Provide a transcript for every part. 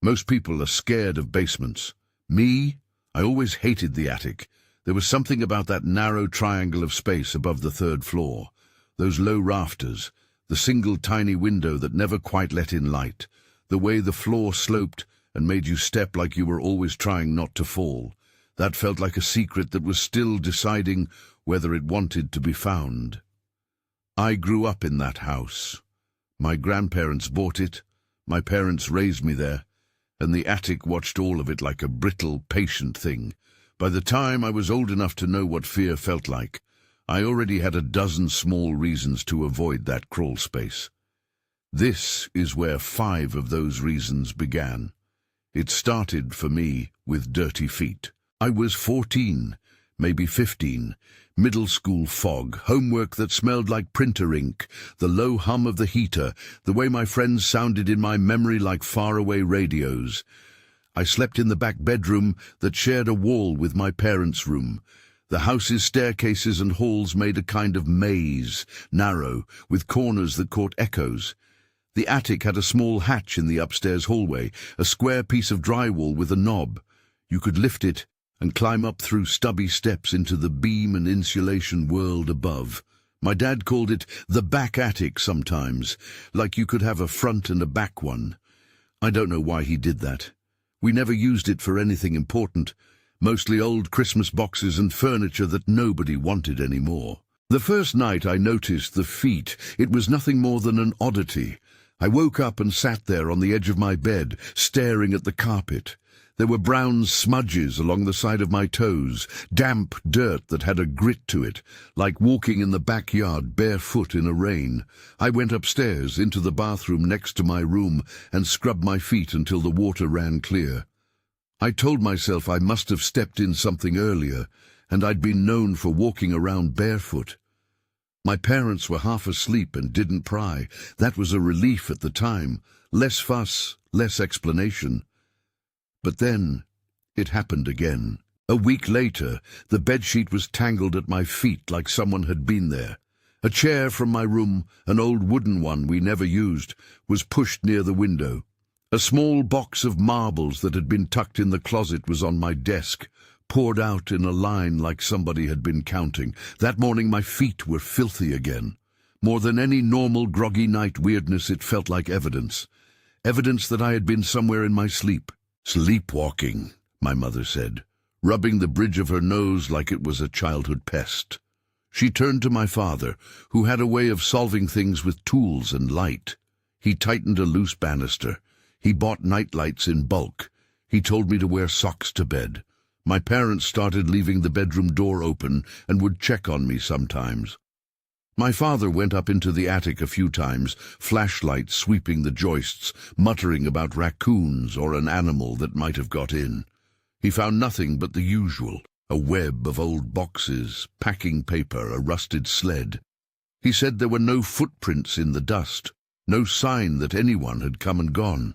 Most people are scared of basements. Me? I always hated the attic. There was something about that narrow triangle of space above the third floor. Those low rafters, the single tiny window that never quite let in light, the way the floor sloped and made you step like you were always trying not to fall. That felt like a secret that was still deciding whether it wanted to be found. I grew up in that house. My grandparents bought it, my parents raised me there, and the attic watched all of it like a brittle, patient thing. By the time I was old enough to know what fear felt like, I already had a dozen small reasons to avoid that crawl space. This is where 5 of those reasons began. It started, for me, with dirty feet. I was 14, maybe 15, middle school fog, homework that smelled like printer ink, the low hum of the heater, the way my friends sounded in my memory like faraway radios. I slept in the back bedroom that shared a wall with my parents' room. The house's staircases and halls made a kind of maze, narrow, with corners that caught echoes. The attic had a small hatch in the upstairs hallway, a square piece of drywall with a knob. You could lift it and climb up through stubby steps into the beam and insulation world above. My dad called it the back attic sometimes, like you could have a front and a back one. I don't know why he did that. We never used it for anything important, mostly old Christmas boxes and furniture that nobody wanted anymore. The first night I noticed the feet, it was nothing more than an oddity. I woke up and sat there on the edge of my bed, staring at the carpet. There were brown smudges along the side of my toes, damp dirt that had a grit to it, like walking in the backyard barefoot in a rain. I went upstairs into the bathroom next to my room and scrubbed my feet until the water ran clear. I told myself I must have stepped in something earlier, and I'd been known for walking around barefoot. My parents were half asleep and didn't pry. That was a relief at the time. Less fuss, less explanation. But then, it happened again. A week later, the bedsheet was tangled at my feet like someone had been there. A chair from my room, an old wooden one we never used, was pushed near the window. A small box of marbles that had been tucked in the closet was on my desk, poured out in a line like somebody had been counting. That morning my feet were filthy again. More than any normal groggy night weirdness, it felt like evidence. Evidence that I had been somewhere in my sleep. "Sleepwalking," my mother said, rubbing the bridge of her nose like it was a childhood pest. She turned to my father, who had a way of solving things with tools and light. He tightened a loose banister. He bought nightlights in bulk. He told me to wear socks to bed. My parents started leaving the bedroom door open and would check on me sometimes. My father went up into the attic a few times, flashlight sweeping the joists, muttering about raccoons or an animal that might have got in. He found nothing but the usual, a web of old boxes, packing paper, a rusted sled. He said there were no footprints in the dust, no sign that anyone had come and gone.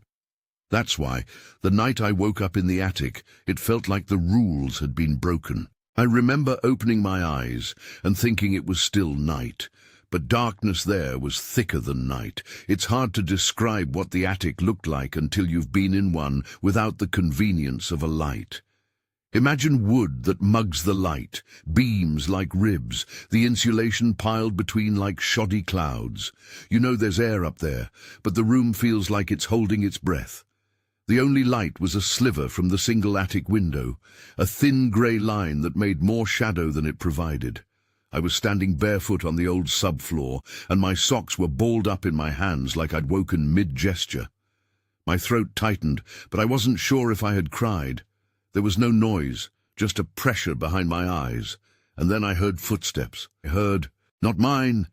That's why, the night I woke up in the attic, it felt like the rules had been broken. I remember opening my eyes and thinking it was still night, but darkness there was thicker than night. It's hard to describe what the attic looked like until you've been in one without the convenience of a light. Imagine wood that mugs the light, beams like ribs, the insulation piled between like shoddy clouds. You know there's air up there, but the room feels like it's holding its breath. The only light was a sliver from the single attic window, a thin grey line that made more shadow than it provided. I was standing barefoot on the old subfloor, and my socks were balled up in my hands like I'd woken mid-gesture. My throat tightened, but I wasn't sure if I had cried. There was no noise, just a pressure behind my eyes, and then I heard footsteps. I heard, not mine,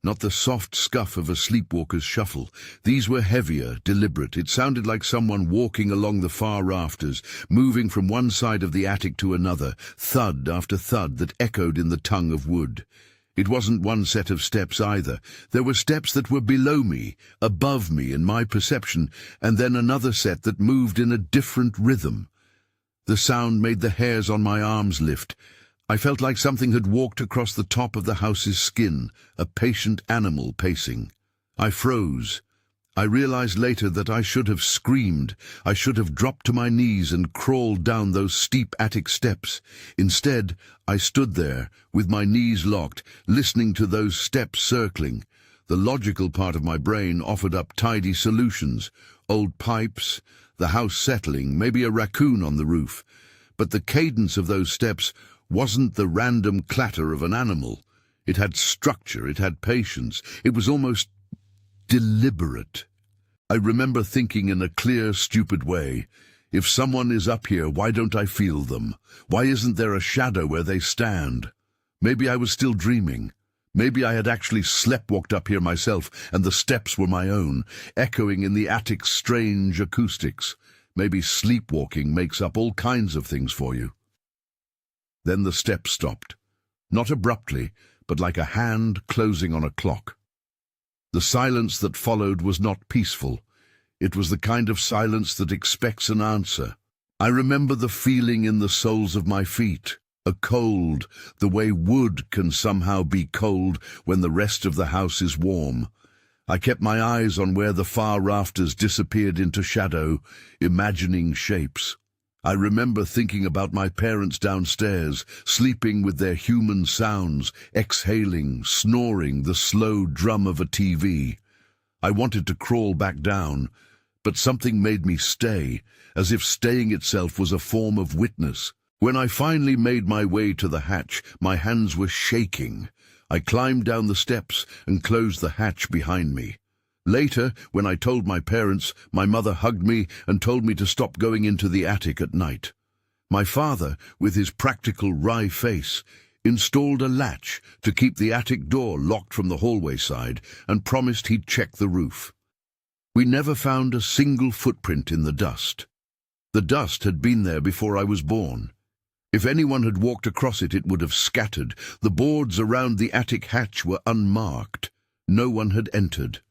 not the soft scuff of a sleepwalker's shuffle. These were heavier, deliberate. It sounded like someone walking along the far rafters, moving from one side of the attic to another, thud after thud that echoed in the tongue of wood. It wasn't one set of steps either. There were steps that were below me, above me in my perception, and then another set that moved in a different rhythm. The sound made the hairs on my arms lift. I felt like something had walked across the top of the house's skin, a patient animal pacing. I froze, I realized later that I should have screamed. I should have dropped to my knees and crawled down those steep attic steps. Instead, I stood there, with my knees locked, listening to those steps circling. The logical part of my brain offered up tidy solutions. Old pipes, the house settling, maybe a raccoon on the roof. But the cadence of those steps wasn't the random clatter of an animal. It had structure, it had patience, it was almost deliberate. I remember thinking in a clear, stupid way, if someone is up here, why don't I feel them? Why isn't there a shadow where they stand? Maybe I was still dreaming. Maybe I had actually sleptwalked up here myself, and the steps were my own, echoing in the attic's strange acoustics. Maybe sleepwalking makes up all kinds of things for you. Then the steps stopped. Not abruptly, but like a hand closing on a clock. The silence that followed was not peaceful. It was the kind of silence that expects an answer. I remember the feeling in the soles of my feet, a cold, the way wood can somehow be cold when the rest of the house is warm. I kept my eyes on where the far rafters disappeared into shadow, imagining shapes. I remember thinking about my parents downstairs, sleeping with their human sounds, exhaling, snoring, the slow drum of a TV. I wanted to crawl back down, but something made me stay, as if staying itself was a form of witness. When I finally made my way to the hatch, my hands were shaking. I climbed down the steps and closed the hatch behind me. Later, when I told my parents, my mother hugged me and told me to stop going into the attic at night. My father, with his practical wry face, installed a latch to keep the attic door locked from the hallway side and promised he'd check the roof. We never found a single footprint in the dust. The dust had been there before I was born. If anyone had walked across it, it would have scattered. The boards around the attic hatch were unmarked. No one had entered.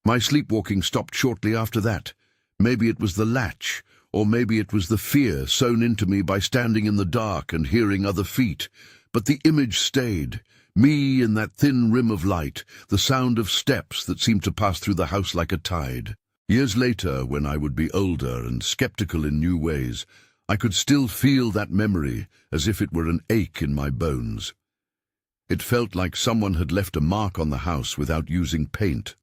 My sleepwalking stopped shortly after that. Maybe it was the latch, or maybe it was the fear sown into me by standing in the dark and hearing other feet. But the image stayed, me in that thin rim of light, the sound of steps that seemed to pass through the house like a tide. Years later, when I would be older and skeptical in new ways, I could still feel that memory as if it were an ache in my bones. It felt like someone had left a mark on the house without using paint.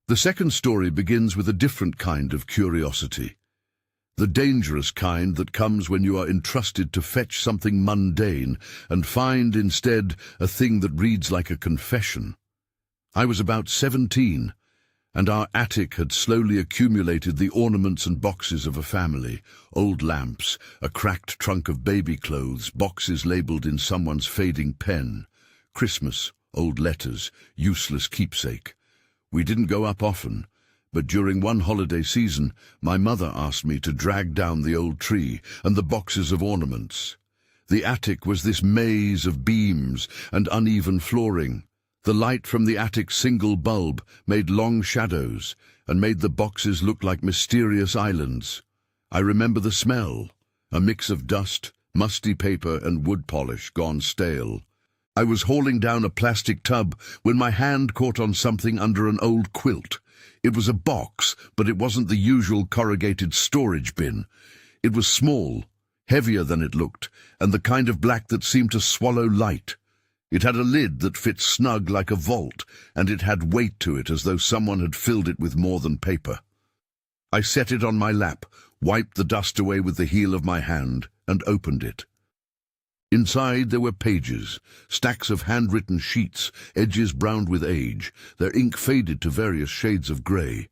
The second story begins with a different kind of curiosity. The dangerous kind that comes when you are entrusted to fetch something mundane and find instead a thing that reads like a confession. I was about 17, and our attic had slowly accumulated the ornaments and boxes of a family, old lamps, a cracked trunk of baby clothes, boxes labelled in someone's fading pen, Christmas, old letters, useless keepsake. We didn't go up often, but during one holiday season, my mother asked me to drag down the old tree and the boxes of ornaments. The attic was this maze of beams and uneven flooring. The light from the attic's single bulb made long shadows and made the boxes look like mysterious islands. I remember the smell, a mix of dust, musty paper and wood polish gone stale. I was hauling down a plastic tub when my hand caught on something under an old quilt. It was a box, but it wasn't the usual corrugated storage bin. It was small, heavier than it looked, and the kind of black that seemed to swallow light. It had a lid that fit snug like a vault, and it had weight to it as though someone had filled it with more than paper. I set it on my lap, wiped the dust away with the heel of my hand, and opened it. Inside there were pages, stacks of handwritten sheets, edges browned with age, their ink faded to various shades of grey.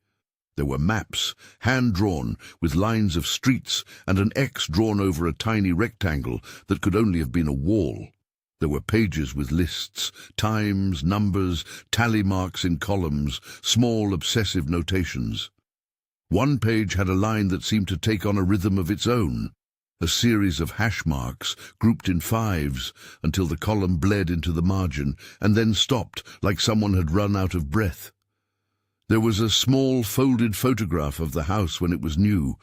There were maps, hand-drawn, with lines of streets and an X drawn over a tiny rectangle that could only have been a wall. There were pages with lists, times, numbers, tally marks in columns, small obsessive notations. One page had a line that seemed to take on a rhythm of its own, a series of hash marks grouped in fives until the column bled into the margin and then stopped like someone had run out of breath. There was a small folded photograph of the house when it was new,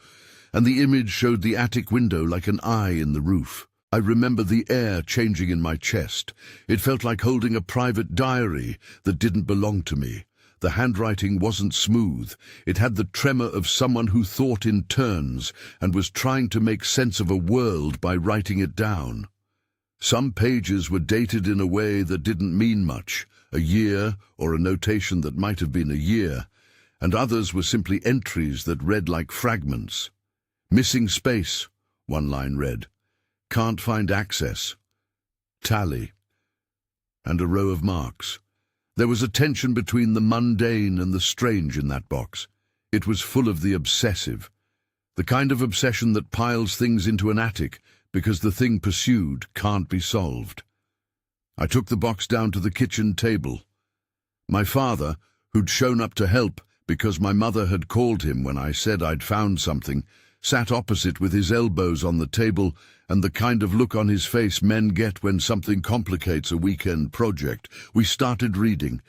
and the image showed the attic window like an eye in the roof. I remember the air changing in my chest. It felt like holding a private diary that didn't belong to me. The handwriting wasn't smooth. It had the tremor of someone who thought in turns and was trying to make sense of a world by writing it down. Some pages were dated in a way that didn't mean much, a year or a notation that might have been a year, and others were simply entries that read like fragments. Missing space, one line read. Can't find access. Tally. And a row of marks. There was a tension between the mundane and the strange in that box. It was full of the obsessive. The kind of obsession that piles things into an attic because the thing pursued can't be solved. I took the box down to the kitchen table. My father, who'd shown up to help because my mother had called him when I said I'd found something, sat opposite with his elbows on the table and the kind of look on his face men get when something complicates a weekend project. We started reading.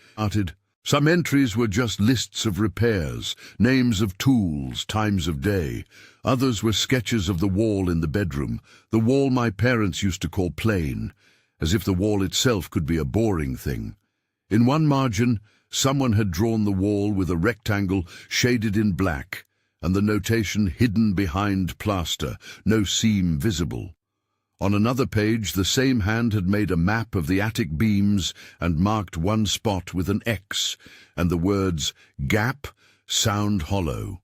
Some entries were just lists of repairs, names of tools, times of day. Others were sketches of the wall in the bedroom, the wall my parents used to call plain, as if the wall itself could be a boring thing. In one margin, someone had drawn the wall with a rectangle shaded in black, and the notation hidden behind plaster, no seam visible. On another page, the same hand had made a map of the attic beams and marked one spot with an X, and the words, "Gap, sound hollow."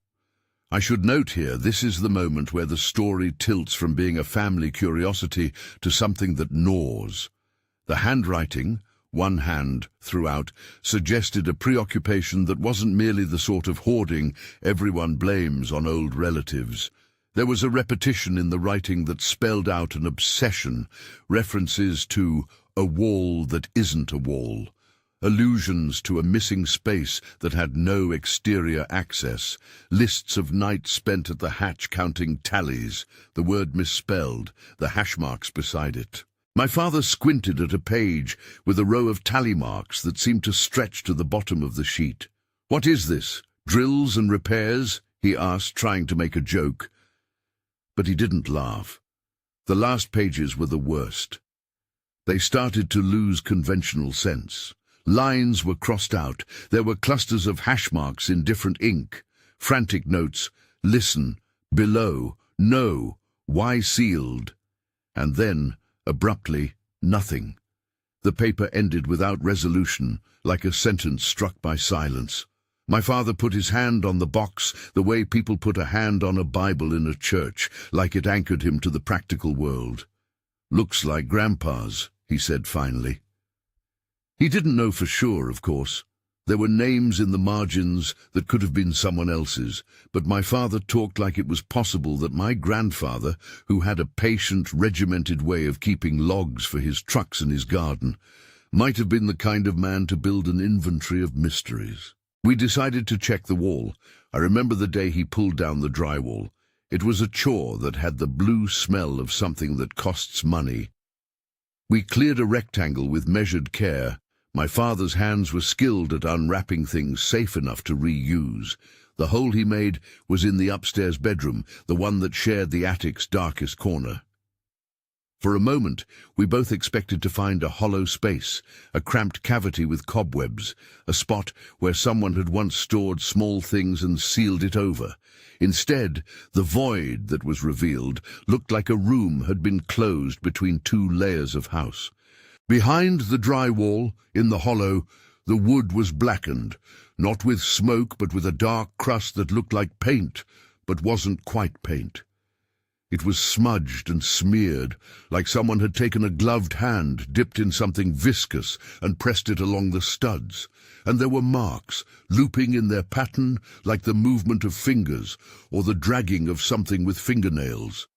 I should note here, this is the moment where the story tilts from being a family curiosity to something that gnaws. The handwriting, one hand throughout, suggested a preoccupation that wasn't merely the sort of hoarding everyone blames on old relatives. There was a repetition in the writing that spelled out an obsession, references to a wall that isn't a wall, allusions to a missing space that had no exterior access, lists of nights spent at the hatch counting tallies, the word misspelled, the hash marks beside it. My father squinted at a page with a row of tally marks that seemed to stretch to the bottom of the sheet. "What is this? Drills and repairs?" he asked, trying to make a joke. But he didn't laugh. The last pages were the worst. They started to lose conventional sense. Lines were crossed out. There were clusters of hash marks in different ink. Frantic notes, "Listen," "Below," "No," "Why sealed?" And then, abruptly, nothing. The paper ended without resolution, like a sentence struck by silence. My father put his hand on the box the way people put a hand on a Bible in a church, like it anchored him to the practical world. "Looks like Grandpa's," he said finally. He didn't know for sure, of course. There were names in the margins that could have been someone else's, but my father talked like it was possible that my grandfather, who had a patient, regimented way of keeping logs for his trucks and his garden, might have been the kind of man to build an inventory of mysteries. We decided to check the wall. I remember the day he pulled down the drywall. It was a chore that had the blue smell of something that costs money. We cleared a rectangle with measured care. My father's hands were skilled at unwrapping things safe enough to reuse. The hole he made was in the upstairs bedroom, the one that shared the attic's darkest corner. For a moment, we both expected to find a hollow space, a cramped cavity with cobwebs, a spot where someone had once stored small things and sealed it over. Instead, the void that was revealed looked like a room had been closed between two layers of house. Behind the drywall, in the hollow, the wood was blackened, not with smoke but with a dark crust that looked like paint, but wasn't quite paint. It was smudged and smeared, like someone had taken a gloved hand, dipped in something viscous, and pressed it along the studs. And there were marks, looping in their pattern like the movement of fingers, or the dragging of something with fingernails.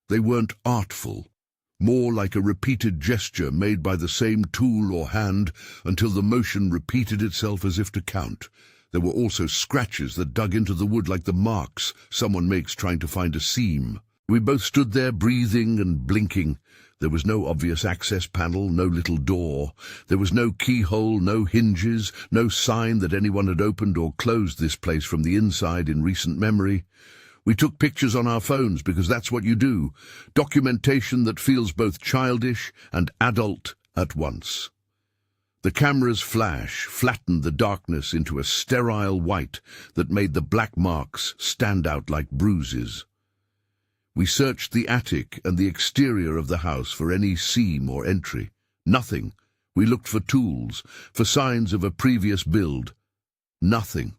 They weren't artful, more like a repeated gesture made by the same tool or hand until the motion repeated itself as if to count. There were also scratches that dug into the wood like the marks someone makes trying to find a seam. We both stood there breathing and blinking. There was no obvious access panel, no little door. There was no keyhole, no hinges, no sign that anyone had opened or closed this place from the inside in recent memory. We took pictures on our phones because that's what you do. Documentation that feels both childish and adult at once. The camera's flash flattened the darkness into a sterile white that made the black marks stand out like bruises. We searched the attic and the exterior of the house for any seam or entry. Nothing. We looked for tools, for signs of a previous build. Nothing.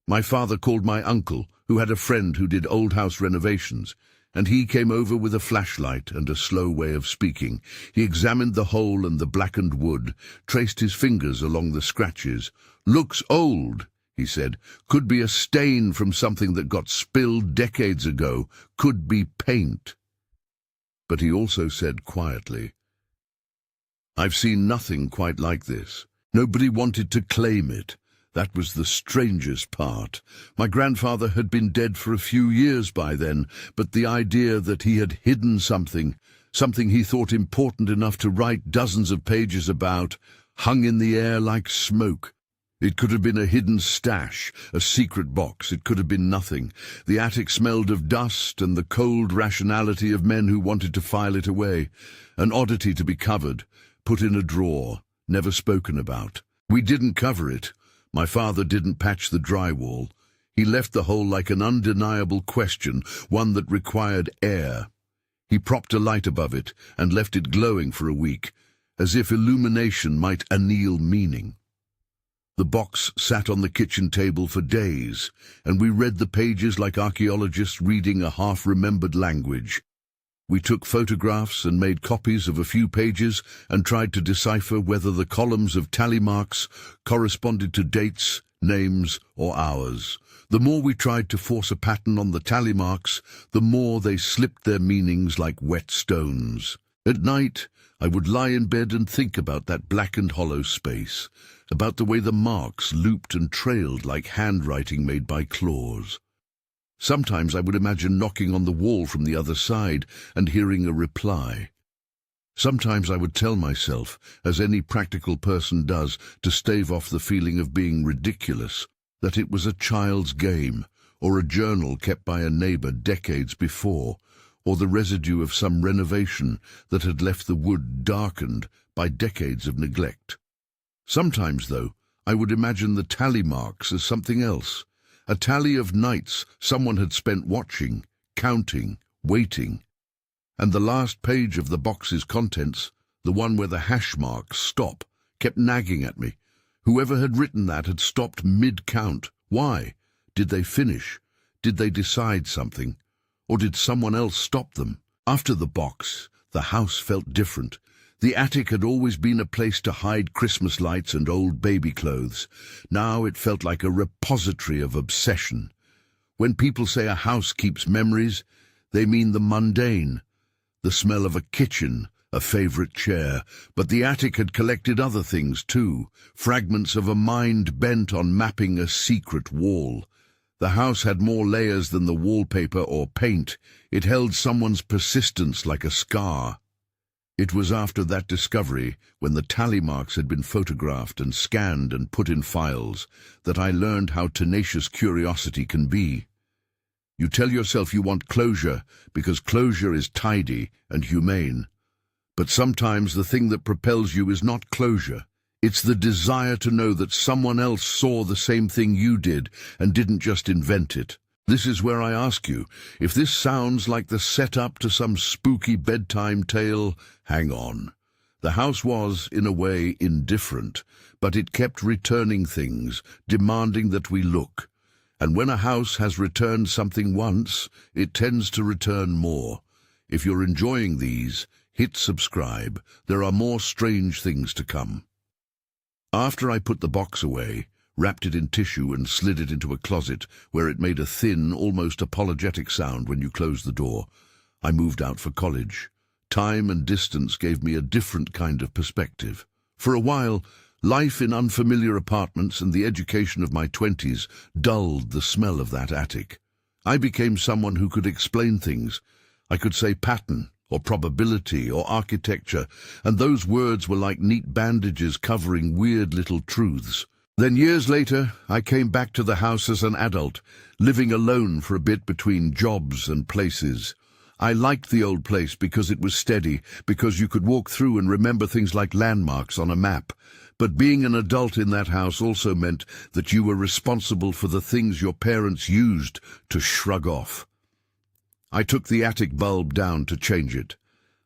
My father called my uncle, who had a friend who did old house renovations, and he came over with a flashlight and a slow way of speaking. He examined the hole and the blackened wood, traced his fingers along the scratches. "Looks old," he said. "Could be a stain from something that got spilled decades ago. Could be paint." But he also said quietly, "I've seen nothing quite like this. Nobody wanted to claim it. That was the strangest part. My grandfather had been dead for a few years by then, but the idea that he had hidden something he thought important enough to write dozens of pages about, hung in the air like smoke. It could have been a hidden stash, a secret box. It could have been nothing. The attic smelled of dust and the cold rationality of men who wanted to file it away. An oddity to be covered, put in a drawer, never spoken about. We didn't cover it. My father didn't patch the drywall. He left the hole like an undeniable question, one that required air. He propped a light above it and left it glowing for a week, as if illumination might anneal meaning. The box sat on the kitchen table for days, and we read the pages like archaeologists reading a half-remembered language. We took photographs and made copies of a few pages and tried to decipher whether the columns of tally marks corresponded to dates, names, or hours. The more we tried to force a pattern on the tally marks, the more they slipped their meanings like wet stones. At night, I would lie in bed and think about that black and hollow space, about the way the marks looped and trailed like handwriting made by claws. Sometimes I would imagine knocking on the wall from the other side and hearing a reply. Sometimes I would tell myself, as any practical person does, to stave off the feeling of being ridiculous, that it was a child's game, or a journal kept by a neighbor decades before, or the residue of some renovation that had left the wood darkened by decades of neglect. Sometimes, though, I would imagine the tally marks as something else. A tally of nights someone had spent watching, counting, waiting. And the last page of the box's contents, the one where the hash marks stop, kept nagging at me. Whoever had written that had stopped mid-count. Why? Did they finish? Did they decide something? Or did someone else stop them? After the box, the house felt different. The attic had always been a place to hide Christmas lights and old baby clothes. Now it felt like a repository of obsession. When people say a house keeps memories, they mean the mundane, the smell of a kitchen, a favorite chair. But the attic had collected other things too, fragments of a mind bent on mapping a secret wall. The house had more layers than the wallpaper or paint. It held someone's persistence like a scar. It was after that discovery, when the tally marks had been photographed and scanned and put in files, that I learned how tenacious curiosity can be. You tell yourself you want closure because closure is tidy and humane. But sometimes the thing that propels you is not closure. It's the desire to know that someone else saw the same thing you did and didn't just invent it. This is where I ask you, if this sounds like the setup to some spooky bedtime tale, hang on. The house was, in a way, indifferent, but it kept returning things, demanding that we look. And when a house has returned something once, it tends to return more. If you're enjoying these, hit subscribe. There are more strange things to come. After I put the box away, wrapped it in tissue and slid it into a closet where it made a thin, almost apologetic sound when you closed the door, I moved out for college. Time and distance gave me a different kind of perspective. For a while, life in unfamiliar apartments and the education of my 20s dulled the smell of that attic. I became someone who could explain things. I could say pattern, or probability, or architecture, and those words were like neat bandages covering weird little truths. Then years later, I came back to the house as an adult, living alone for a bit between jobs and places. I liked the old place because it was steady, because you could walk through and remember things like landmarks on a map. But being an adult in that house also meant that you were responsible for the things your parents used to shrug off. I took the attic bulb down to change it.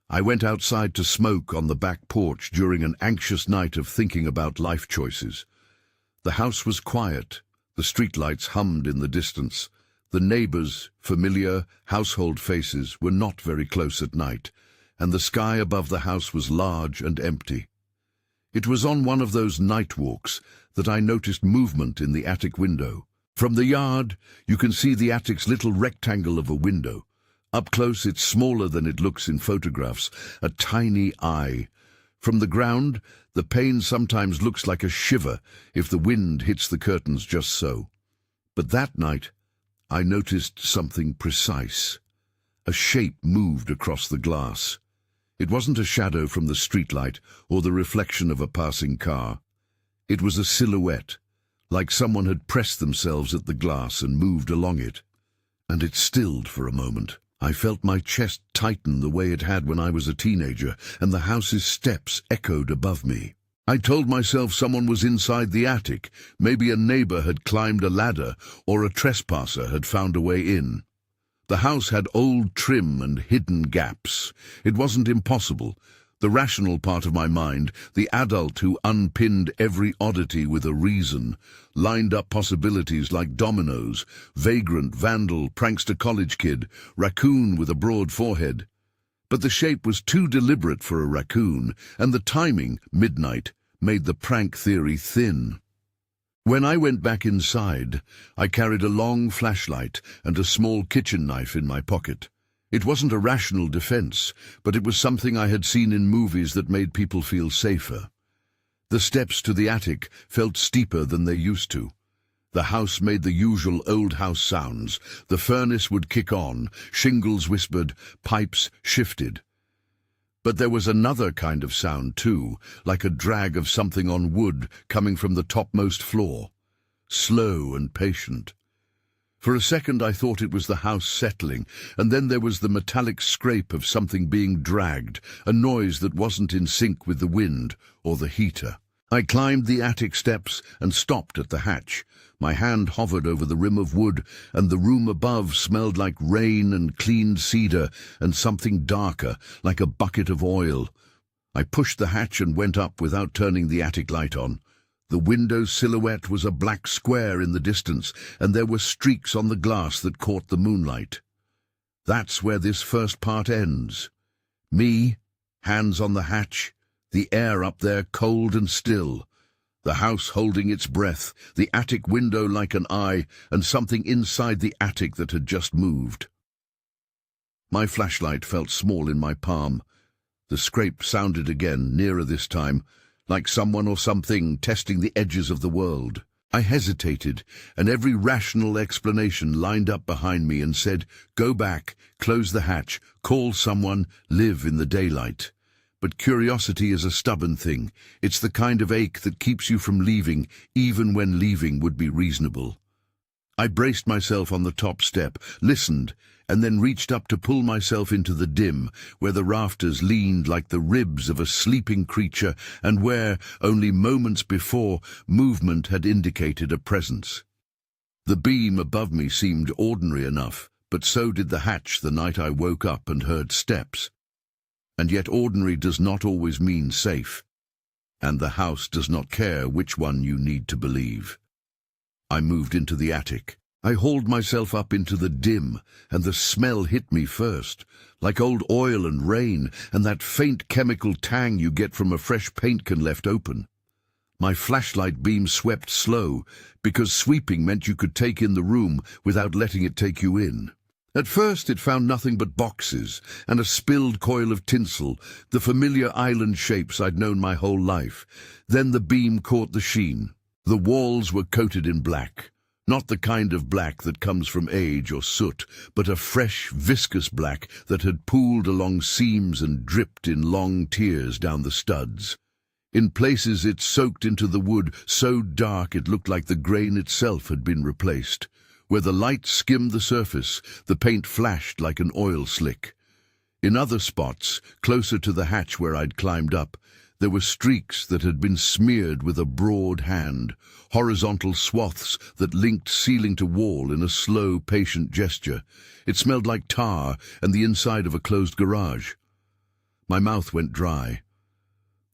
I went outside to smoke on the back porch during an anxious night of thinking about life choices. The house was quiet. The streetlights hummed in the distance. The neighbors, familiar household faces, were not very close at night, and the sky above the house was large and empty. It was on one of those night walks that I noticed movement in the attic window. From the yard, you can see the attic's little rectangle of a window. Up close, it's smaller than it looks in photographs, a tiny eye. From the ground, the pane sometimes looks like a shiver if the wind hits the curtains just so. But that night, I noticed something precise. A shape moved across the glass. It wasn't a shadow from the streetlight or the reflection of a passing car. It was a silhouette, like someone had pressed themselves at the glass and moved along it. And it stilled for a moment. I felt my chest tighten the way it had when I was a teenager, and the house's steps echoed above me. I told myself someone was inside the attic. Maybe a neighbor had climbed a ladder, or a trespasser had found a way in. The house had old trim and hidden gaps. It wasn't impossible. The rational part of my mind, the adult who unpinned every oddity with a reason, lined up possibilities like dominoes: vagrant, vandal, prankster college kid, raccoon with a broad forehead. But the shape was too deliberate for a raccoon, and the timing, midnight, made the prank theory thin. When I went back inside, I carried a long flashlight and a small kitchen knife in my pocket. It wasn't a rational defense, but it was something I had seen in movies that made people feel safer. The steps to the attic felt steeper than they used to. The house made the usual old house sounds. The furnace would kick on, shingles whispered, pipes shifted. But there was another kind of sound too, like a drag of something on wood coming from the topmost floor. Slow and patient. For a second I thought it was the house settling, and then there was the metallic scrape of something being dragged, a noise that wasn't in sync with the wind or the heater. I climbed the attic steps and stopped at the hatch. My hand hovered over the rim of wood, and the room above smelled like rain and cleaned cedar and something darker, like a bucket of oil. I pushed the hatch and went up without turning the attic light on. The window's silhouette was a black square in the distance, and there were streaks on the glass that caught the moonlight. That's where this first part ends. Me, hands on the hatch, the air up there cold and still, the house holding its breath, the attic window like an eye, and something inside the attic that had just moved. My flashlight felt small in my palm. The scrape sounded again, nearer this time, like someone or something testing the edges of the world. I hesitated, and every rational explanation lined up behind me and said, go back, close the hatch, call someone, live in the daylight. But curiosity is a stubborn thing. It's the kind of ache that keeps you from leaving, even when leaving would be reasonable. I braced myself on the top step, listened, and then reached up to pull myself into the dim, where the rafters leaned like the ribs of a sleeping creature, and where, only moments before, movement had indicated a presence. The beam above me seemed ordinary enough, but so did the hatch the night I woke up and heard steps. And yet ordinary does not always mean safe, and the house does not care which one you need to believe. I moved into the attic. I hauled myself up into the dim, and the smell hit me first, like old oil and rain, and that faint chemical tang you get from a fresh paint can left open. My flashlight beam swept slow, because sweeping meant you could take in the room without letting it take you in. At first it found nothing but boxes and a spilled coil of tinsel, the familiar island shapes I'd known my whole life. Then the beam caught the sheen. The walls were coated in black. Not the kind of black that comes from age or soot, but a fresh, viscous black that had pooled along seams and dripped in long tears down the studs. In places it soaked into the wood so dark it looked like the grain itself had been replaced. Where the light skimmed the surface, the paint flashed like an oil slick. In other spots, closer to the hatch where I'd climbed up, there were streaks that had been smeared with a broad hand, horizontal swaths that linked ceiling to wall in a slow, patient gesture. It smelled like tar and the inside of a closed garage. My mouth went dry.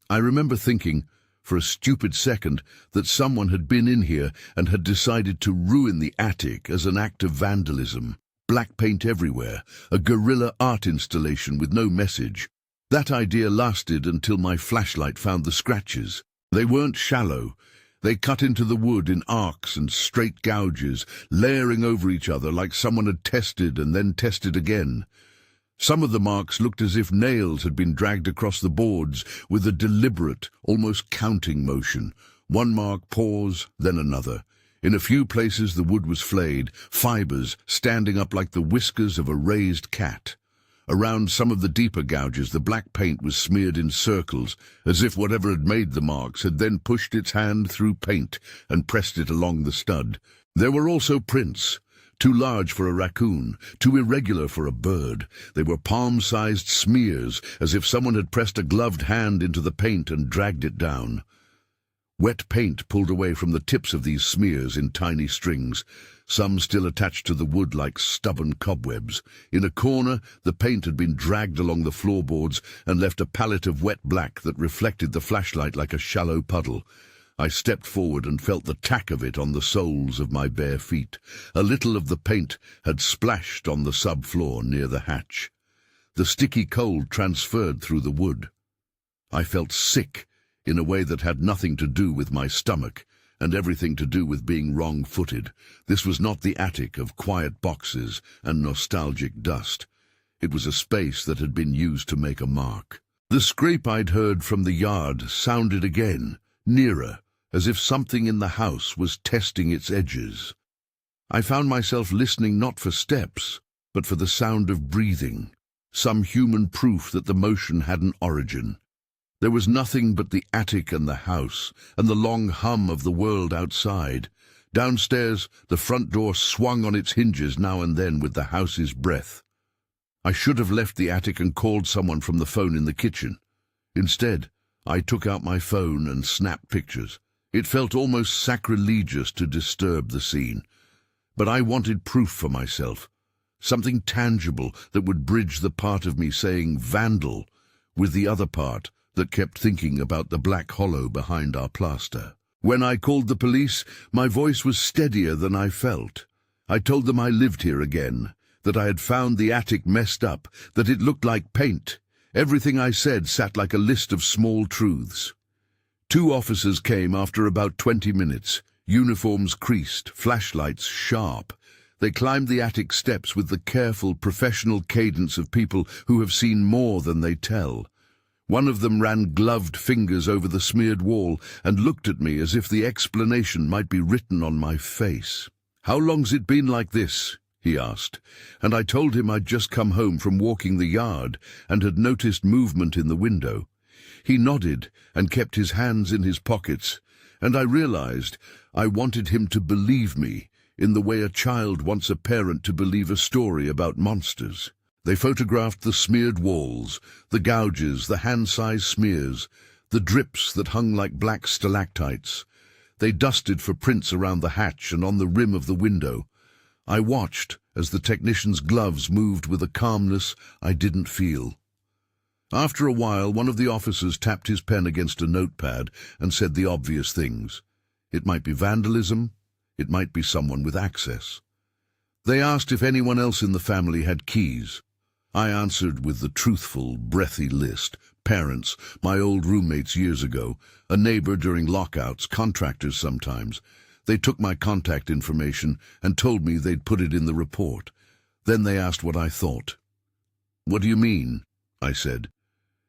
I remember thinking, for a stupid second, that someone had been in here and had decided to ruin the attic as an act of vandalism. Black paint everywhere, a guerrilla art installation with no message. That idea lasted until my flashlight found the scratches. They weren't shallow. They cut into the wood in arcs and straight gouges, layering over each other like someone had tested and then tested again. Some of the marks looked as if nails had been dragged across the boards with a deliberate, almost counting motion. One mark, pause, then another. In a few places the wood was flayed, fibers standing up like the whiskers of a raised cat. Around some of the deeper gouges the black paint was smeared in circles, as if whatever had made the marks had then pushed its hand through paint and pressed it along the stud. There were also prints. Too large for a raccoon, too irregular for a bird. They were palm-sized smears, as if someone had pressed a gloved hand into the paint and dragged it down. Wet paint pulled away from the tips of these smears in tiny strings, some still attached to the wood like stubborn cobwebs. In a corner, the paint had been dragged along the floorboards and left a palette of wet black that reflected the flashlight like a shallow puddle. I stepped forward and felt the tack of it on the soles of my bare feet. A little of the paint had splashed on the subfloor near the hatch. The sticky cold transferred through the wood. I felt sick in a way that had nothing to do with my stomach and everything to do with being wrong-footed. This was not the attic of quiet boxes and nostalgic dust. It was a space that had been used to make a mark. The scrape I'd heard from the yard sounded again, nearer, as if something in the house was testing its edges. I found myself listening not for steps, but for the sound of breathing, some human proof that the motion had an origin. There was nothing but the attic and the house, and the long hum of the world outside. Downstairs, the front door swung on its hinges now and then with the house's breath. I should have left the attic and called someone from the phone in the kitchen. Instead, I took out my phone and snapped pictures. It felt almost sacrilegious to disturb the scene. But I wanted proof for myself, something tangible that would bridge the part of me saying vandal with the other part that kept thinking about the black hollow behind our plaster. When I called the police, my voice was steadier than I felt. I told them I lived here again, that I had found the attic messed up, that it looked like paint. Everything I said sat like a list of small truths. 2 officers came after about 20 minutes, uniforms creased, flashlights sharp. They climbed the attic steps with the careful, professional cadence of people who have seen more than they tell. One of them ran gloved fingers over the smeared wall and looked at me as if the explanation might be written on my face. "How long's it been like this?" he asked, and I told him I'd just come home from walking the yard and had noticed movement in the window. He nodded and kept his hands in his pockets, and I realized I wanted him to believe me in the way a child wants a parent to believe a story about monsters. They photographed the smeared walls, the gouges, the hand-sized smears, the drips that hung like black stalactites. They dusted for prints around the hatch and on the rim of the window. I watched as the technician's gloves moved with a calmness I didn't feel. After a while, one of the officers tapped his pen against a notepad and said the obvious things. It might be vandalism, it might be someone with access. They asked if anyone else in the family had keys. I answered with the truthful, breathy list. Parents, my old roommates years ago, a neighbor during lockouts, contractors sometimes. They took my contact information and told me they'd put it in the report. Then they asked what I thought. "What do you mean?" I said.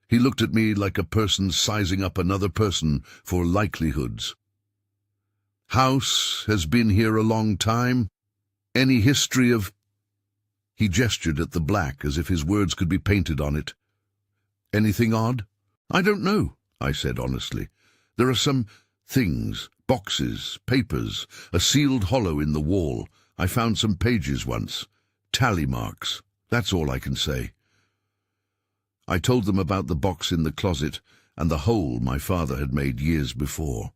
He looked at me like a person sizing up another person for likelihoods. "House has been here a long time? Any history of—" He gestured at the black as if his words could be painted on it. "Anything odd?" "I don't know," I said honestly. "There are some things, boxes, papers, a sealed hollow in the wall. I found some pages once. Tally marks. That's all I can say. I told them about the box in the closet and the hole my father had made years before.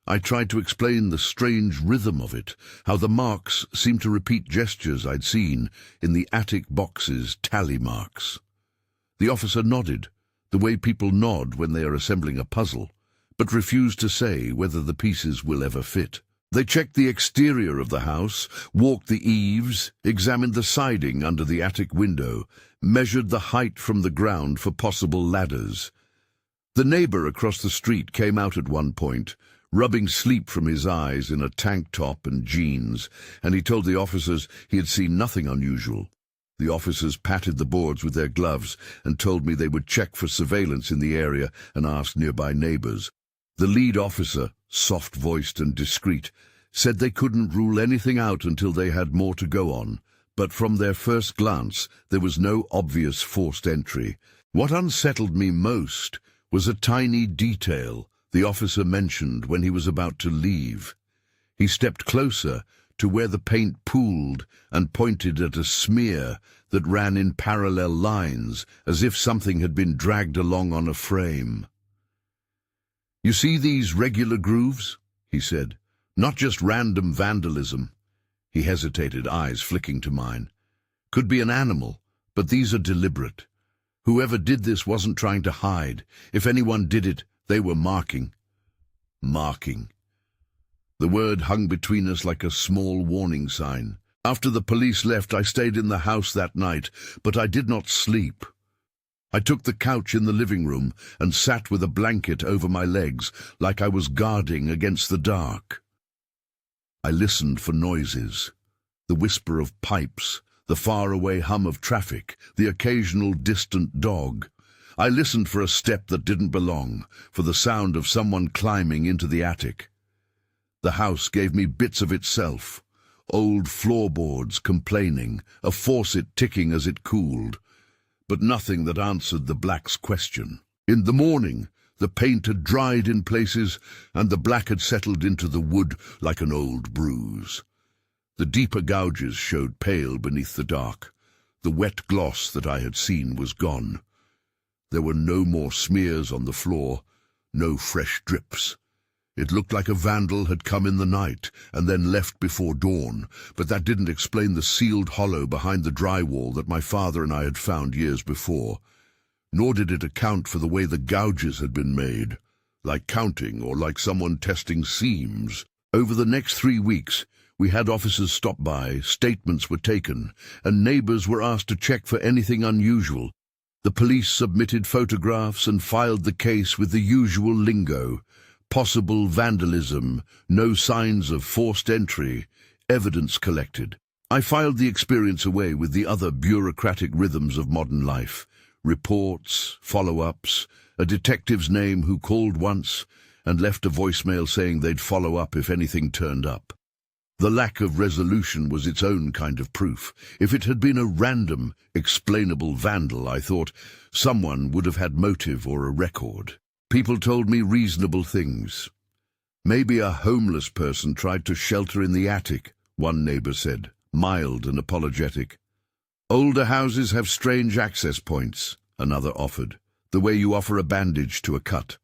I tried to explain the strange rhythm of it, how the marks seemed to repeat gestures I'd seen in the attic box's tally marks. The officer nodded, the way people nod when they are assembling a puzzle, but refused to say whether the pieces will ever fit. They checked the exterior of the house, walked the eaves, examined the siding under the attic window, measured the height from the ground for possible ladders. The neighbor across the street came out at one point, rubbing sleep from his eyes in a tank top and jeans, and he told the officers he had seen nothing unusual. The officers patted the boards with their gloves and told me they would check for surveillance in the area and ask nearby neighbors. The lead officer, soft-voiced and discreet, said they couldn't rule anything out until they had more to go on, but from their first glance there was no obvious forced entry. What unsettled me most was a tiny detail the officer mentioned when he was about to leave. He stepped closer to where the paint pooled and pointed at a smear that ran in parallel lines, as if something had been dragged along on a frame. "You see these regular grooves?" he said. "Not just random vandalism." He hesitated, eyes flicking to mine. "Could be an animal, but these are deliberate. Whoever did this wasn't trying to hide. If anyone did it, they were marking." Marking. The word hung between us like a small warning sign. After the police left, I stayed in the house that night, but I did not sleep. I took the couch in the living room and sat with a blanket over my legs, like I was guarding against the dark. I listened for noises, the whisper of pipes, the faraway hum of traffic, the occasional distant dog. I listened for a step that didn't belong, for the sound of someone climbing into the attic. The house gave me bits of itself, old floorboards complaining, a faucet ticking as it cooled, but nothing that answered the black's question. In the morning, the paint had dried in places, and the black had settled into the wood like an old bruise. The deeper gouges showed pale beneath the dark. The wet gloss that I had seen was gone. There were no more smears on the floor, no fresh drips. It looked like a vandal had come in the night and then left before dawn, but that didn't explain the sealed hollow behind the drywall that my father and I had found years before. Nor did it account for the way the gouges had been made, like counting or like someone testing seams. Over the next 3 weeks, we had officers stop by, statements were taken, and neighbors were asked to check for anything unusual. The police submitted photographs and filed the case with the usual lingo: possible vandalism, no signs of forced entry, evidence collected. I filed the experience away with the other bureaucratic rhythms of modern life: reports, follow-ups, a detective's name who called once and left a voicemail saying they'd follow up if anything turned up. The lack of resolution was its own kind of proof. If it had been a random, explainable vandal, I thought, someone would have had motive or a record. People told me reasonable things. "Maybe a homeless person tried to shelter in the attic," one neighbor said, mild and apologetic. "Older houses have strange access points," another offered, "the way you offer a bandage to a cut."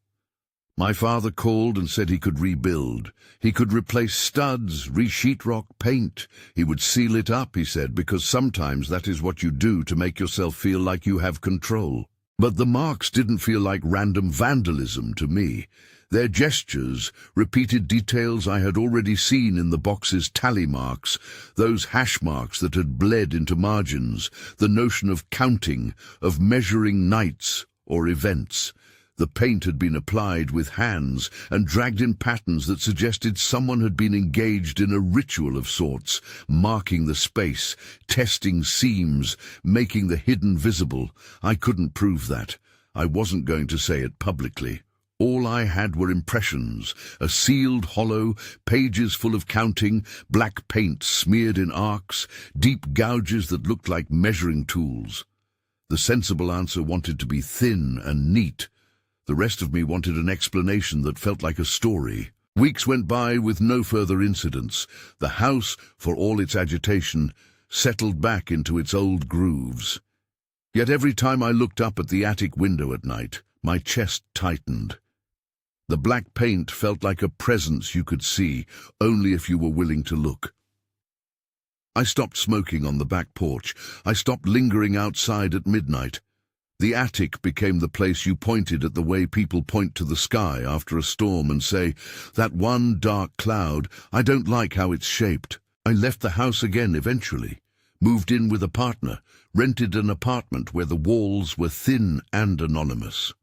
My father called and said he could rebuild. He could replace studs, re-sheetrock, paint. He would seal it up, he said, because sometimes that is what you do to make yourself feel like you have control. But the marks didn't feel like random vandalism to me. Their gestures repeated details I had already seen in the box's tally marks, those hash marks that had bled into margins, the notion of counting, of measuring nights or events. The paint had been applied with hands and dragged in patterns that suggested someone had been engaged in a ritual of sorts, marking the space, testing seams, making the hidden visible. I couldn't prove that. I wasn't going to say it publicly. All I had were impressions, a sealed hollow, pages full of counting, black paint smeared in arcs, deep gouges that looked like measuring tools. The sensible answer wanted to be thin and neat. The rest of me wanted an explanation that felt like a story. Weeks went by with no further incidents. The house, for all its agitation, settled back into its old grooves. Yet every time I looked up at the attic window at night, my chest tightened. The black paint felt like a presence you could see, only if you were willing to look. I stopped smoking on the back porch. I stopped lingering outside at midnight. The attic became the place you pointed at the way people point to the sky after a storm and say, "That one dark cloud, I don't like how it's shaped." I left the house again eventually, moved in with a partner, rented an apartment where the walls were thin and anonymous.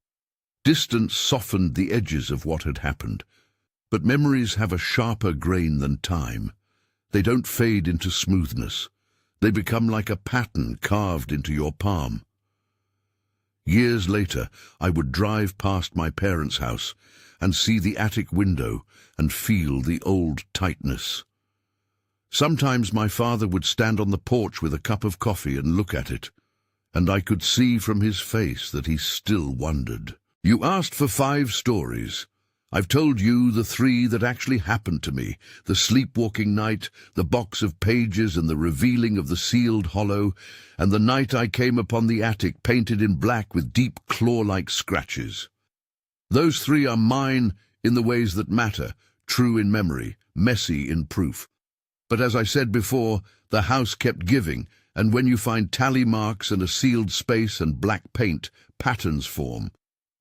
Distance softened the edges of what had happened, but memories have a sharper grain than time. They don't fade into smoothness. They become like a pattern carved into your palm. Years later, I would drive past my parents' house and see the attic window and feel the old tightness. Sometimes my father would stand on the porch with a cup of coffee and look at it, and I could see from his face that he still wondered. You asked for 5 stories. I've told you the 3 that actually happened to me: the sleepwalking night, the box of pages and the revealing of the sealed hollow, and the night I came upon the attic painted in black with deep claw-like scratches. Those 3 are mine in the ways that matter, true in memory, messy in proof. But as I said before, the house kept giving, and when you find tally marks and a sealed space and black paint, patterns form.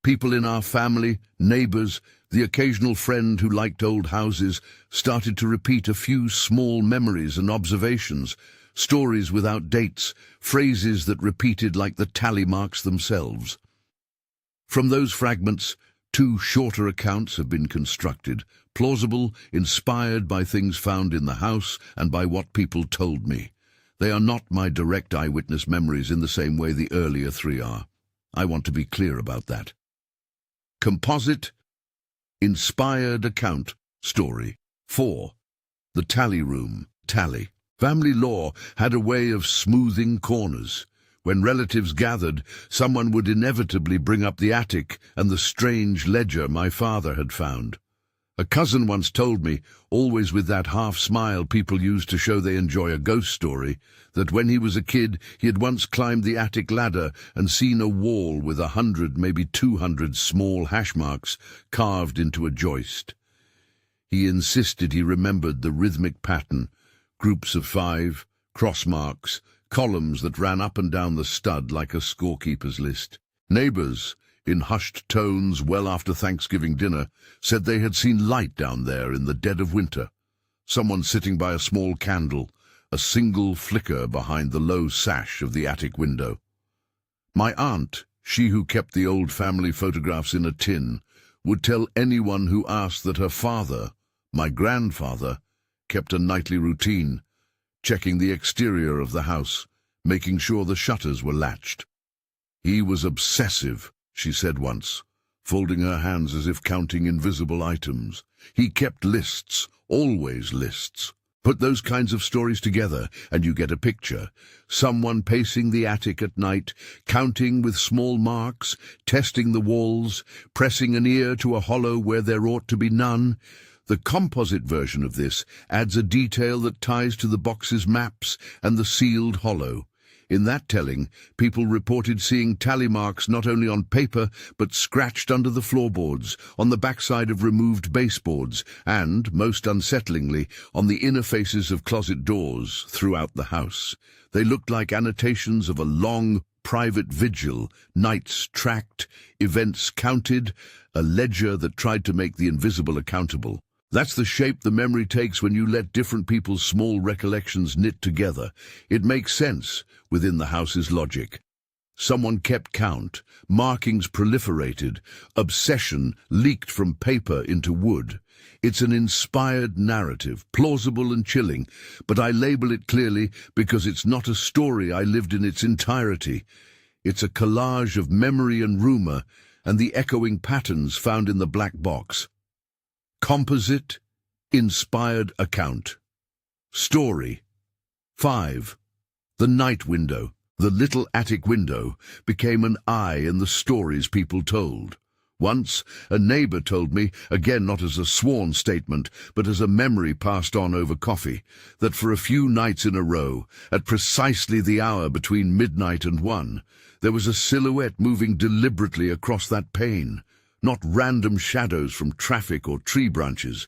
People in our family, neighbors, the occasional friend who liked old houses started to repeat a few small memories and observations, stories without dates, phrases that repeated like the tally marks themselves. From those fragments, 2 shorter accounts have been constructed, plausible, inspired by things found in the house and by what people told me. They are not my direct eyewitness memories in the same way the earlier 3 are. I want to be clear about that. Composite, inspired account, story. 4. The tally room. Tally. Family law had a way of smoothing corners. When relatives gathered, someone would inevitably bring up the attic and the strange ledger my father had found. A cousin once told me, always with that half-smile people use to show they enjoy a ghost story, that when he was a kid he had once climbed the attic ladder and seen a wall with 100, maybe 200 small hash marks carved into a joist. He insisted he remembered the rhythmic pattern, groups of 5, cross marks, columns that ran up and down the stud like a scorekeeper's list. Neighbors, in hushed tones well after Thanksgiving dinner, said they had seen light down there in the dead of winter. Someone sitting by a small candle, a single flicker behind the low sash of the attic window. My aunt, she who kept the old family photographs in a tin, would tell anyone who asked that her father, my grandfather, kept a nightly routine, checking the exterior of the house, making sure the shutters were latched. He was obsessive, she said once, folding her hands as if counting invisible items. He kept lists, always lists. Put those kinds of stories together and you get a picture. Someone pacing the attic at night, counting with small marks, testing the walls, pressing an ear to a hollow where there ought to be none. The composite version of this adds a detail that ties to the box's maps and the sealed hollow. In that telling, people reported seeing tally marks not only on paper, but scratched under the floorboards, on the backside of removed baseboards, and, most unsettlingly, on the inner faces of closet doors throughout the house. They looked like annotations of a long, private vigil, nights tracked, events counted, a ledger that tried to make the invisible accountable. That's the shape the memory takes when you let different people's small recollections knit together. It makes sense within the house's logic. Someone kept count, markings proliferated, obsession leaked from paper into wood. It's an inspired narrative, plausible and chilling, but I label it clearly because it's not a story I lived in its entirety. It's a collage of memory and rumor and the echoing patterns found in the black box. Composite, inspired account. Story. 5. The night window. The little attic window became an eye in the stories people told. Once, a neighbor told me, again not as a sworn statement, but as a memory passed on over coffee, that for a few nights in a row, at precisely the hour between midnight and 1, there was a silhouette moving deliberately across that pane, not random shadows from traffic or tree branches.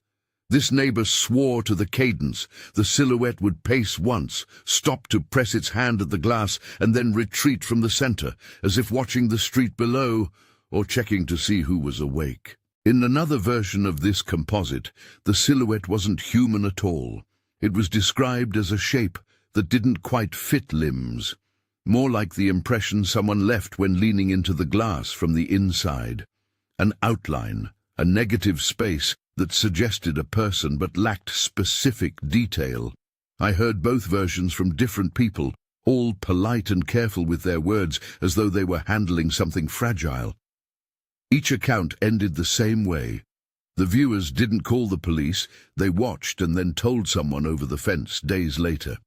This neighbor swore to the cadence. The silhouette would pace once, stop to press its hand at the glass, and then retreat from the center, as if watching the street below, or checking to see who was awake. In another version of this composite, the silhouette wasn't human at all. It was described as a shape that didn't quite fit limbs, more like the impression someone left when leaning into the glass from the inside. An outline, a negative space that suggested a person but lacked specific detail. I heard both versions from different people, all polite and careful with their words, as though they were handling something fragile. Each account ended the same way. The viewers didn't call the police, they watched and then told someone over the fence days later.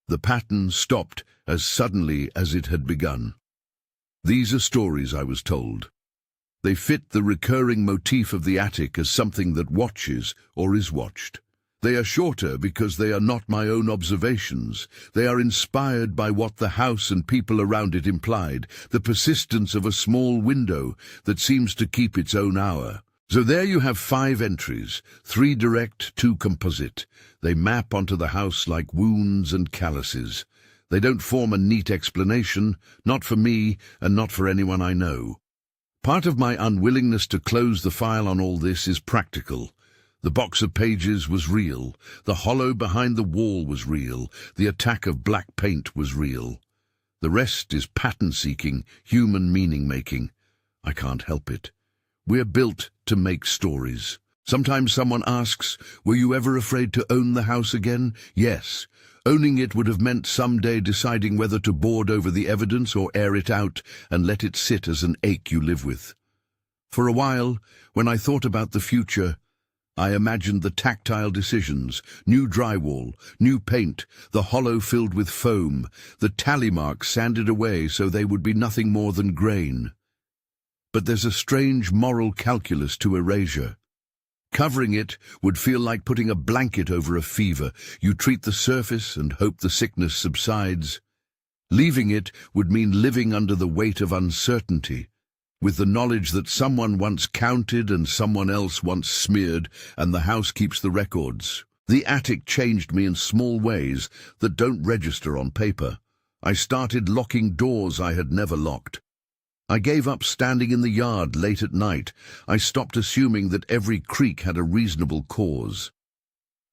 The pattern stopped as suddenly as it had begun. These are stories I was told. They fit the recurring motif of the attic as something that watches or is watched. They are shorter because they are not my own observations. They are inspired by what the house and people around it implied, the persistence of a small window that seems to keep its own hour. So there you have 5 entries, 3 direct, 2 composite. They map onto the house like wounds and calluses. They don't form a neat explanation, not for me and not for anyone I know. Part of my unwillingness to close the file on all this is practical. The box of pages was real, the hollow behind the wall was real, the attack of black paint was real. The rest is pattern-seeking, human meaning-making. I can't help it. We're built to make stories. Sometimes someone asks, were you ever afraid to own the house again? Yes. Owning it would have meant someday deciding whether to board over the evidence or air it out and let it sit as an ache you live with. For a while, when I thought about the future, I imagined the tactile decisions, new drywall, new paint, the hollow filled with foam, the tally marks sanded away so they would be nothing more than grain. But there's a strange moral calculus to erasure. Covering it would feel like putting a blanket over a fever. You treat the surface and hope the sickness subsides. Leaving it would mean living under the weight of uncertainty, with the knowledge that someone once counted and someone else once smeared, and the house keeps the records. The attic changed me in small ways that don't register on paper. I started locking doors I had never locked. I gave up standing in the yard late at night. I stopped assuming that every creak had a reasonable cause.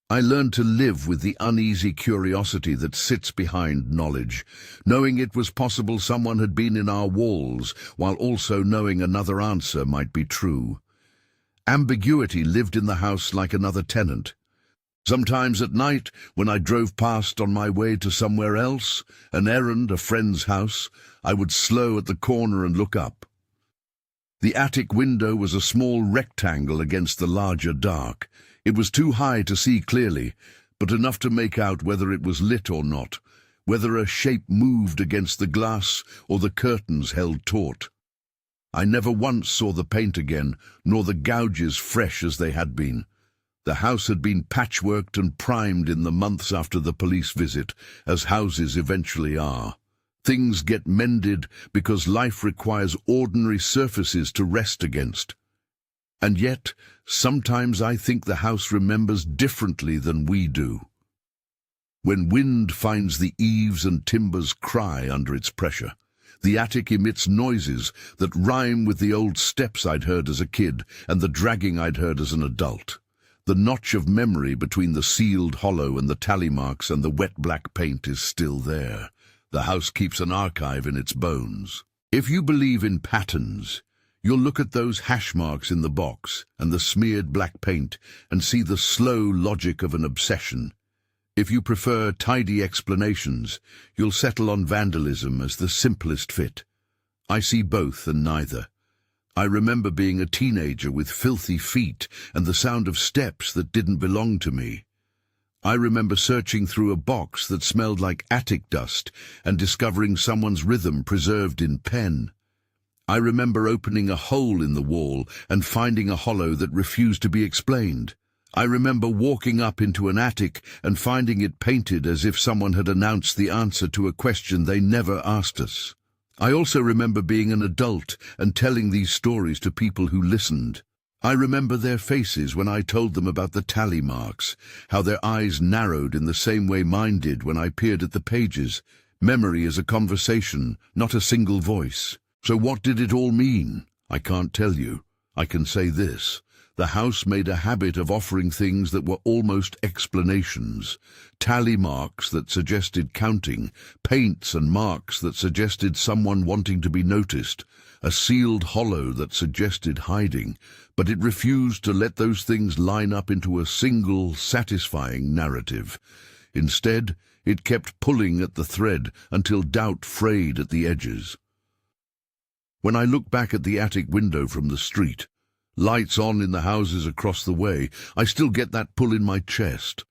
I learned to live with the uneasy curiosity that sits behind knowledge, knowing it was possible someone had been in our walls, while also knowing another answer might be true. Ambiguity lived in the house like another tenant. Sometimes at night, when I drove past on my way to somewhere else, an errand, a friend's house, I would slow at the corner and look up. The attic window was a small rectangle against the larger dark. It was too high to see clearly, but enough to make out whether it was lit or not, whether a shape moved against the glass or the curtains held taut. I never once saw the paint again, nor the gouges fresh as they had been. The house had been patchworked and primed in the months after the police visit, as houses eventually are. Things get mended because life requires ordinary surfaces to rest against. And yet, sometimes I think the house remembers differently than we do. When wind finds the eaves and timbers cry under its pressure, the attic emits noises that rhyme with the old steps I'd heard as a kid and the dragging I'd heard as an adult. The notch of memory between the sealed hollow and the tally marks and the wet black paint is still there. The house keeps an archive in its bones. If you believe in patterns, you'll look at those hash marks in the box and the smeared black paint and see the slow logic of an obsession. If you prefer tidy explanations, you'll settle on vandalism as the simplest fit. I see both and neither. I remember being a teenager with filthy feet and the sound of steps that didn't belong to me. I remember searching through a box that smelled like attic dust and discovering someone's rhythm preserved in pen. I remember opening a hole in the wall and finding a hollow that refused to be explained. I remember walking up into an attic and finding it painted as if someone had announced the answer to a question they never asked us. I also remember being an adult and telling these stories to people who listened. I remember their faces when I told them about the tally marks, how their eyes narrowed in the same way mine did when I peered at the pages. Memory is a conversation, not a single voice. So what did it all mean? I can't tell you. I can say this. The house made a habit of offering things that were almost explanations. Tally marks that suggested counting, paints and marks that suggested someone wanting to be noticed, a sealed hollow that suggested hiding, but it refused to let those things line up into a single, satisfying narrative. Instead, it kept pulling at the thread until doubt frayed at the edges. When I look back at the attic window from the street, lights on in the houses across the way, I still get that pull in my chest.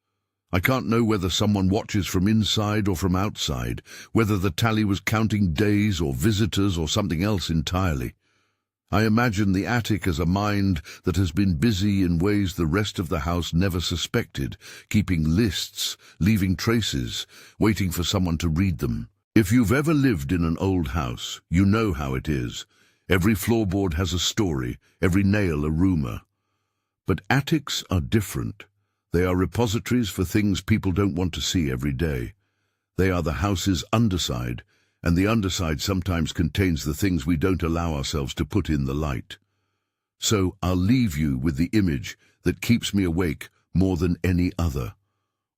I can't know whether someone watches from inside or from outside, whether the tally was counting days or visitors or something else entirely. I imagine the attic as a mind that has been busy in ways the rest of the house never suspected, keeping lists, leaving traces, waiting for someone to read them. If you've ever lived in an old house, you know how it is. Every floorboard has a story, every nail a rumor. But attics are different. They are repositories for things people don't want to see every day. They are the house's underside, and the underside sometimes contains the things we don't allow ourselves to put in the light. So I'll leave you with the image that keeps me awake more than any other.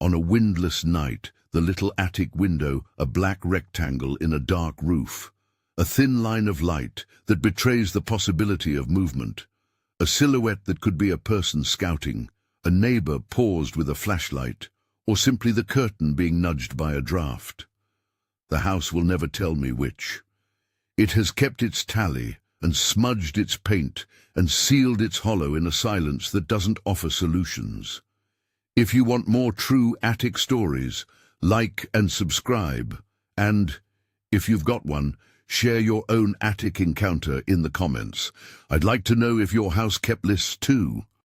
On a windless night, the little attic window, a black rectangle in a dark roof. A thin line of light that betrays the possibility of movement. A silhouette that could be a person scouting, a neighbor paused with a flashlight, or simply the curtain being nudged by a draft. The house will never tell me which. It has kept its tally and smudged its paint and sealed its hollow in a silence that doesn't offer solutions. If you want more true attic stories, like and subscribe, and, if you've got one, share your own attic encounter in the comments. I'd like to know if your house kept lists too.